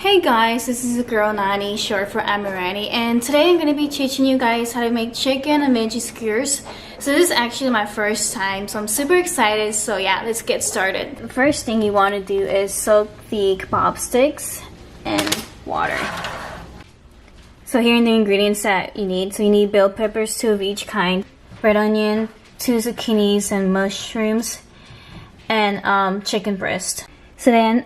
Hey guys, this is the girl Nani, short for Amirani, and today I'm going to be teaching you guys how to make chicken and veggie skewers. So this is actually my first time, so I'm super excited. So yeah, let's get started. The first thing you want to do is soak the kebab sticks in water. So here are the ingredients that you need. So you need bell peppers, 2 of each kind, red onion, 2 zucchinis and mushrooms, and chicken breast. So then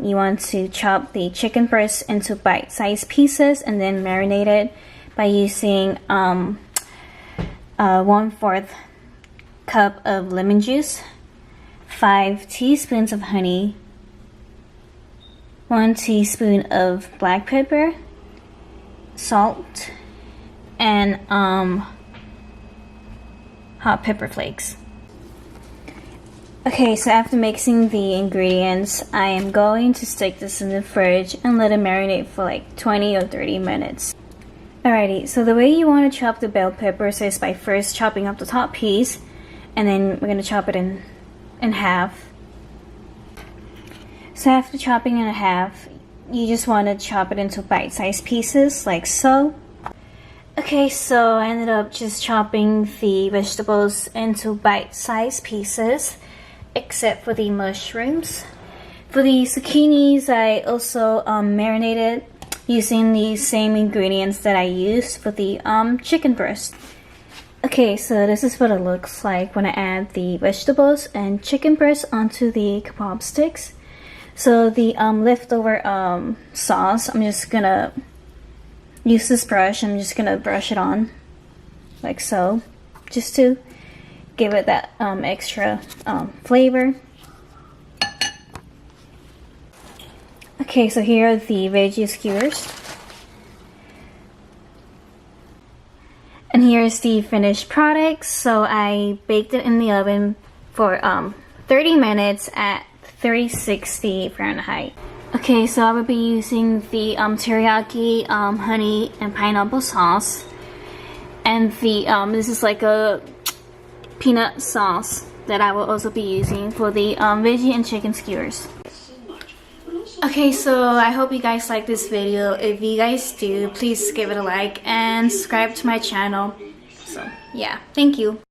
you want to chop the chicken breast into bite-sized pieces and then marinate it by using 1/4 cup of lemon juice, 5 teaspoons of honey, 1 teaspoon of black pepper, salt, and hot pepper flakes. Okay, so after mixing the ingredients, I am going to stick this in the fridge and let it marinate for like 20 or 30 minutes. Alrighty, so the way you want to chop the bell peppers is by first chopping up the top piece, and then we're going to chop it in half. So after chopping it in half, you just want to chop it into bite-sized pieces like so. Okay, so I ended up just chopping the vegetables into bite-sized pieces, except for the mushrooms. For the zucchinis, I also marinated using the same ingredients that I used for the chicken breast. Okay, so this is what it looks like when I add the vegetables and chicken breast onto the kebab sticks. So the leftover sauce, I'm just gonna use this brush. I'm just gonna brush it on like so, just to give it that extra flavor. Okay, so here are the veggie skewers, and here's the finished product. So I baked it in the oven for 30 minutes at 360 Fahrenheit. Okay, so I will be using the teriyaki honey and pineapple sauce, and the this is like a peanut sauce that I will also be using for the veggie and chicken skewers. Okay, so I hope you guys like this video. If you guys do, please give it a like and subscribe to my channel. So yeah, thank you.